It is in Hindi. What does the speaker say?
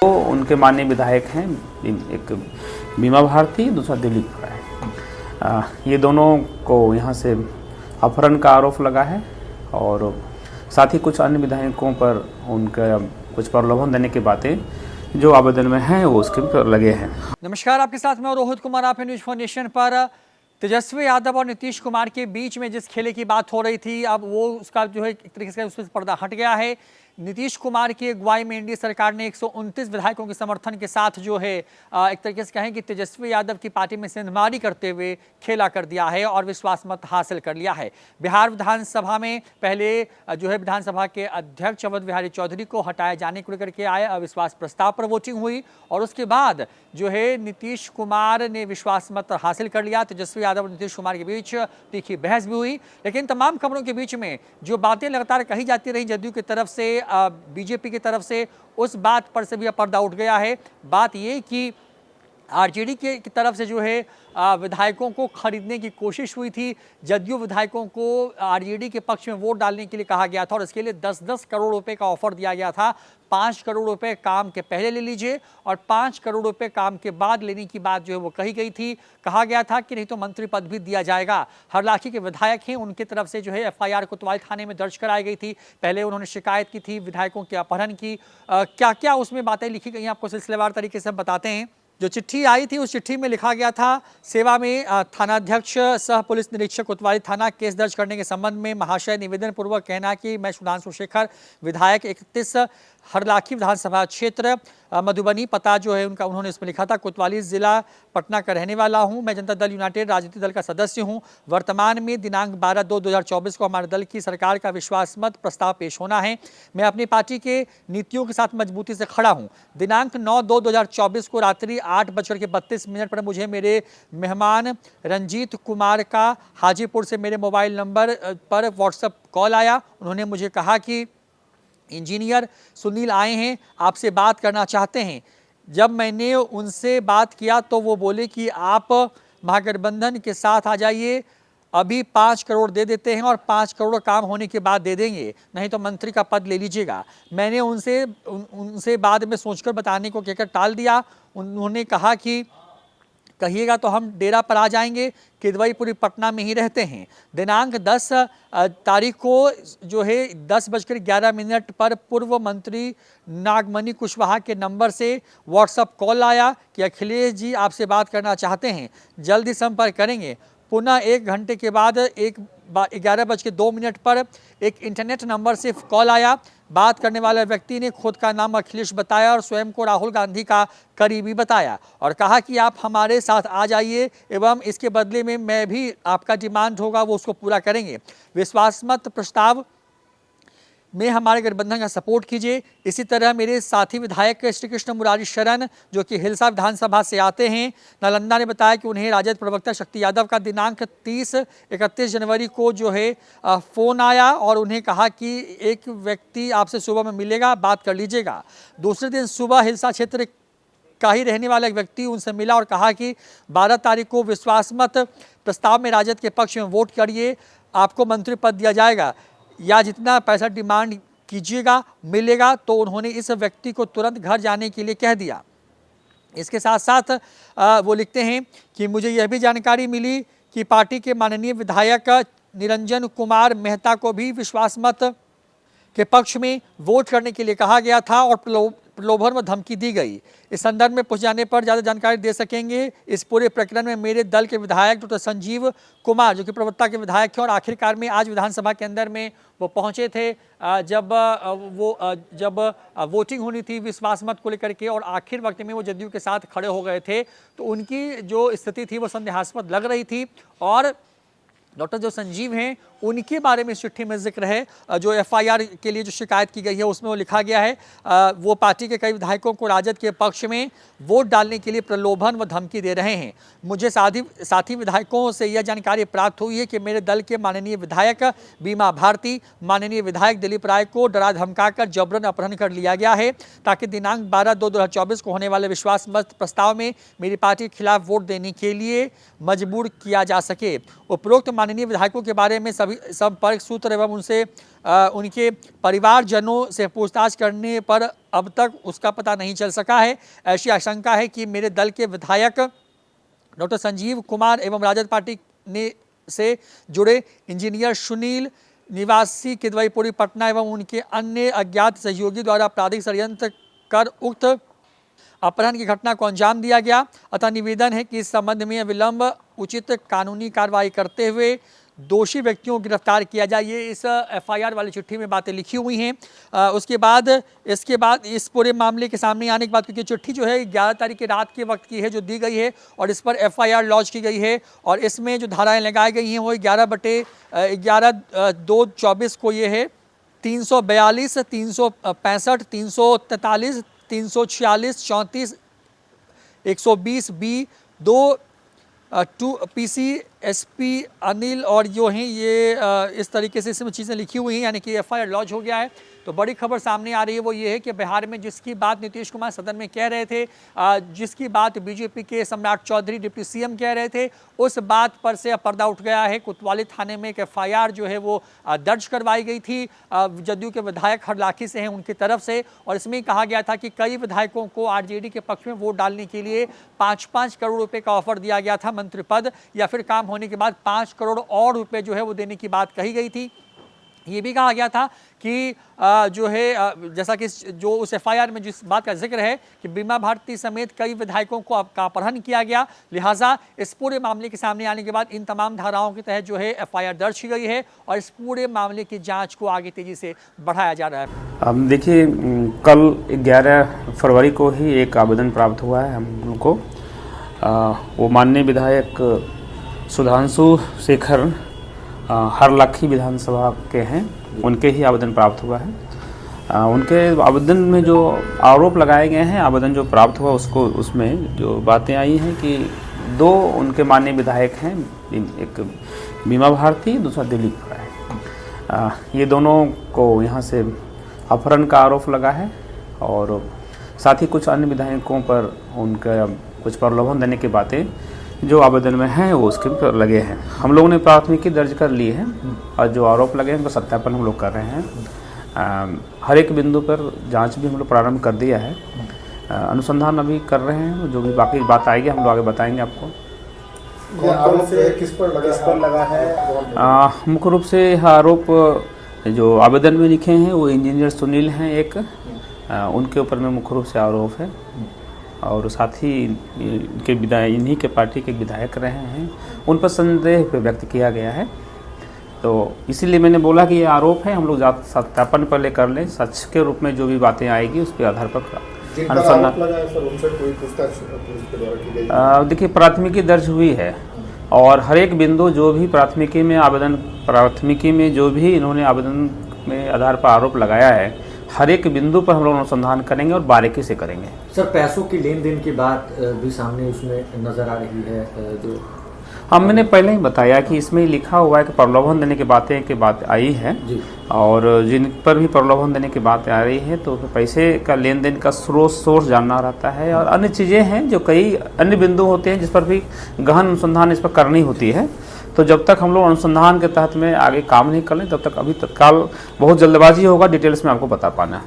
तो उनके माननीय विधायक हैं, एक बीमा भारती, दूसरा दिलीप राय। ये दोनों को यहाँ से अपहरण का आरोप लगा है और साथ ही कुछ अन्य विधायकों पर उनका कुछ प्रलोभन देने की बातें जो आवेदन में हैं वो उसके पर लगे हैं। नमस्कार, आपके साथ मैं रोहित कुमार, आप न्यूज फॉर नेशन पर। तेजस्वी यादव और नीतीश कुमार के बीच में जिस खेले की बात हो रही थी, अब वो उसका जो है एक तरीके से उससे पर्दा हट गया है। नीतीश कुमार की अगुवाई में एनडीए सरकार ने 129 विधायकों के समर्थन के साथ जो है एक तरीके से कहें कि तेजस्वी यादव की पार्टी में सेंधमारी करते हुए खेला कर दिया है और विश्वास मत हासिल कर लिया है। बिहार विधानसभा में पहले जो है विधानसभा के अध्यक्ष अवध बिहारी चौधरी को हटाए जाने को लेकर के आए अविश्वास प्रस्ताव पर वोटिंग हुई और उसके बाद जो है नीतीश कुमार ने विश्वास मत हासिल कर लिया। तेजस्वी यादव और नीतीश कुमार के बीच तीखी बहस भी हुई, लेकिन तमाम खबरों के बीच में जो बातें लगातार कही जाती रही जदयू की तरफ से, बीजेपी की तरफ से, उस बात पर से भी पर्दा उठ गया है। बात ये कि आरजेडी की तरफ से जो है विधायकों को खरीदने की कोशिश हुई थी। जदयू विधायकों को आरजेडी के पक्ष में वोट डालने के लिए कहा गया था और इसके लिए 10-10 करोड़ रुपए का ऑफर दिया गया था। 5 करोड़ रुपए काम के पहले ले लीजिए और 5 करोड़ रुपए काम के बाद लेने की बात जो है वो कही गई थी। कहा गया था कि नहीं तो मंत्री पद भी दिया जाएगा। हरलाखी के विधायक हैं, उनकी तरफ से जो है एफआईआर कोतवाली थाने में दर्ज कराई गई थी। पहले उन्होंने शिकायत की थी विधायकों के अपहरण की। क्या क्या उसमें बातें लिखी गई आपको सिलसिलेवार तरीके से हम बताते हैं। जो चिट्ठी आई थी उस चिट्ठी में लिखा गया था, सेवा में थानाध्यक्ष सह पुलिस निरीक्षक कोतवाली थाना केस दर्ज करने के संबंध में महाशय निवेदन पूर्वक कहना कि मैं सुधांशु शेखर विधायक 31 हरलाखी विधानसभा क्षेत्र मधुबनी, पता जो है उनका उन्होंने इसमें लिखा था कोतवाली जिला पटना का रहने वाला हूं। मैं जनता दल यूनाइटेड राजनीतिक दल का सदस्य हूं। वर्तमान में दिनांक 12/2/2024 को हमारे दल की सरकार का विश्वास मत प्रस्ताव पेश होना है। मैं अपनी पार्टी के नीतियों के साथ मजबूती से खड़ा हूं। दिनांक 9/2/2024 को रात्रि 8:32 पर मुझे मेरे मेहमान रंजीत कुमार का हाजीपुर से मेरे मोबाइल नंबर पर व्हाट्सएप कॉल आया। उन्होंने मुझे कहा कि इंजीनियर सुनील आए हैं, आपसे बात करना चाहते हैं। जब मैंने उनसे बात किया तो वो बोले कि आप महागठबंधन के साथ आ जाइए, अभी 5 करोड़ दे देते हैं और 5 करोड़ काम होने के बाद दे देंगे, नहीं तो मंत्री का पद ले लीजिएगा। मैंने उनसे बाद में सोचकर बताने को कहकर टाल दिया। उन्होंने कहा कि कहिएगा तो हम डेरा पर आ जाएंगे, किदवईपुरी पटना में ही रहते हैं। दिनांक 10 तारीख को जो है 10:11 पर पूर्व मंत्री नागमणि कुशवाहा के नंबर से व्हाट्सएप कॉल आया कि अखिलेश जी आपसे बात करना चाहते हैं, जल्दी संपर्क करेंगे। पुनः 1 घंटे के बाद 11:02 पर एक इंटरनेट नंबर से कॉल आया। बात करने वाले व्यक्ति ने खुद का नाम अखिलेश बताया और स्वयं को राहुल गांधी का करीबी बताया और कहा कि आप हमारे साथ आ जाइए एवं इसके बदले में मैं भी आपका डिमांड होगा वो उसको पूरा करेंगे। विश्वासमत प्रस्ताव में हमारे गठबंधन का सपोर्ट कीजिए। इसी तरह मेरे साथी विधायक श्री कृष्ण मुरारी शरण जो कि हिलसा विधानसभा से आते हैं, नालंदा ने बताया कि उन्हें राजद प्रवक्ता शक्ति यादव का दिनांक 31 जनवरी को जो है फ़ोन आया और उन्हें कहा कि एक व्यक्ति आपसे सुबह में मिलेगा, बात कर लीजिएगा। दूसरे दिन सुबह हिलसा क्षेत्र का ही रहने वाला एक व्यक्ति उनसे मिला और कहा कि 12 तारीख को विश्वासमत प्रस्ताव में राजद के पक्ष में वोट करिए, आपको मंत्री पद दिया जाएगा या जितना पैसा डिमांड कीजिएगा मिलेगा। तो उन्होंने इस व्यक्ति को तुरंत घर जाने के लिए कह दिया। इसके साथ साथ वो लिखते हैं कि मुझे यह भी जानकारी मिली कि पार्टी के माननीय विधायक निरंजन कुमार मेहता को भी विश्वासमत के पक्ष में वोट करने के लिए कहा गया था और प्रलोभन व धमकी दी गई। इस संदर्भ में पूछ जाने पर ज़्यादा जानकारी दे सकेंगे। इस पूरे प्रकरण में मेरे दल के विधायक डॉक्टर संजीव कुमार जो कि प्रवक्ता के विधायक थे और आखिरकार में आज विधानसभा के अंदर में वो पहुंचे थे जब वोटिंग होनी थी विश्वास मत को लेकर के और आखिर वक्त में वो जदयू के साथ खड़े हो गए थे। तो उनकी जो स्थिति थी वो संदेहास्पद लग रही थी और डॉक्टर जो संजीव हैं उनके बारे में चिट्ठी में जिक्र है। जो एफआईआर के लिए जो शिकायत की गई है उसमें वो लिखा गया है वो पार्टी के कई विधायकों को राजद के पक्ष में वोट डालने के लिए प्रलोभन व धमकी दे रहे हैं। मुझे साथी विधायकों से यह जानकारी प्राप्त हुई है कि मेरे दल के माननीय विधायक बीमा भारती, माननीय विधायक दिलीप राय को डरा धमकाकर जबरन अपहरण कर लिया गया है ताकि दिनांक 12/2/2024 को होने वाले विश्वास मत प्रस्ताव में मेरी पार्टी के खिलाफ वोट देने के लिए मजबूर किया जा सके। उपरोक्त माननीय विधायकों के बारे में सभी संपर्क सूत्र एवं उनसे उनके परिवारजनों से पूछताछ करने पर अब तक उसका पता नहीं चल सका है। ऐसी आशंका है कि मेरे दल के विधायक डॉक्टर संजीव कुमार एवं राजद पार्टी ने से जुड़े इंजीनियर सुनील निवासी किदवईपुरी पटना एवं उनके अन्य अज्ञात सहयोगी द्वारा आपराधिक षड्यंत्र कर उक्त अपहरण की घटना को अंजाम दिया गया। अतः निवेदन है कि इस संबंध में विलंब उचित कानूनी कार्रवाई करते हुए दोषी व्यक्तियों को गिरफ्तार किया जाए। ये इस एफआईआर वाली चिट्ठी में बातें लिखी हुई हैं। इसके बाद इस पूरे मामले के सामने आने के बाद, क्योंकि चिट्ठी जो है 11 तारीख की रात के वक्त की है जो दी गई है और इस पर एफआईआर लॉन्च की गई है और इसमें जो धाराएं लगाई गई हैं वो 11/11/2/24 को ये है 342, 365, 343, 346, 34, 120 बी 2 PC SP अनिल और जो हैं ये इस तरीके से इसमें चीज़ें लिखी हुई हैं, यानी कि एफआईआर लॉन्च हो गया है। तो बड़ी खबर सामने आ रही है वो ये है कि बिहार में जिसकी बात नीतीश कुमार सदन में कह रहे थे, जिसकी बात बीजेपी के सम्राट चौधरी डिप्टी सीएम कह रहे थे, उस बात पर से अब पर्दा उठ गया है। कोतवाली थाने में एक एफआईआर जो है वो दर्ज करवाई गई थी जदयू के विधायक हरलाखी से हैं उनकी तरफ से, और इसमें कहा गया था कि कई विधायकों को आरजेडी के पक्ष में वोट डालने के लिए 5-5 करोड़ रुपए का ऑफर दिया गया था, मंत्री पद या फिर काम होने के बाद 5 करोड़ और रुपए जो है वो देने की बात कही गई थी। ये भी कहा गया था कि जो है जैसा कि जो उस एफआईआर में जिस बात का जिक्र है कि बीमा भारती समेत कई विधायकों को का अपहरण किया गया, लिहाजा इस पूरे मामले के सामने आने के बाद इन तमाम धाराओं के तहत जो है एफआईआर दर्ज की गई है और इस पूरे मामले की जांच को आगे तेजी से बढ़ाया जा रहा है। अब देखिए, कल 11 फरवरी को ही एक आवेदन प्राप्त हुआ है हम लोग को। वो माननीय विधायक सुधांशु शेखर हरलाखी विधानसभा के हैं, उनके ही आवेदन प्राप्त हुआ है। उनके आवेदन में जो आरोप लगाए गए हैं, आवेदन जो प्राप्त हुआ उसमें जो बातें आई हैं कि 2 उनके माननीय विधायक हैं, एक बीमा भारती, दूसरा दिलीप राय। ये दोनों को यहाँ से अपहरण का आरोप लगा है और साथ ही कुछ अन्य विधायकों पर उनका कुछ प्रलोभन देने की बातें जो आवेदन में हैं वो उसके पर लगे हैं। हम लोगों ने प्राथमिकी दर्ज कर ली है और जो आरोप लगे हैं उनका सत्यापन हम लोग कर रहे हैं। हर एक बिंदु पर जांच भी हम लोग प्रारंभ कर दिया है, अनुसंधान अभी कर रहे हैं। जो भी बाकी बात आएगी हम लोग आगे बताएंगे आपको। आरोप किस पर लगा है? मुख्य रूप से आरोप जो आवेदन में लिखे हैं वो इंजीनियर सुनील हैं एक, उनके ऊपर में मुख्य रूप से आरोप है और साथ ही इनके इन्हीं के पार्टी के विधायक रहे हैं, उन पर संदेह व्यक्त किया गया है। तो इसीलिए मैंने बोला कि ये आरोप है, हम लोग सत्यापन पहले कर लें, सच के रूप में जो भी बातें आएगी उसके आधार पर अनुसंधान। देखिए, प्राथमिकी दर्ज हुई है और हर एक बिंदु जो भी प्राथमिकी में जो भी इन्होंने आवेदन में आधार पर आरोप लगाया है, हर एक बिंदु पर हम लोग अनुसंधान करेंगे और बारीकी से करेंगे। सर, पैसों की लेन देन की बात भी सामने उसमें नजर आ रही है जो मैंने पहले ही बताया कि इसमें लिखा हुआ है कि प्रलोभन देने की बात आई है जी। और जिन पर भी प्रलोभन देने की बात आ रही है तो पैसे का लेन देन का सोर्स जानना रहता है और अन्य चीज़ें हैं जो कई अन्य बिंदु होते हैं जिस पर भी गहन अनुसंधान इस पर करनी होती है। तो जब तक हम लोग अनुसंधान के तहत में आगे काम नहीं कर लें तब तक अभी तत्काल बहुत जल्दबाजी होगा डिटेल्स में आपको बता पाना।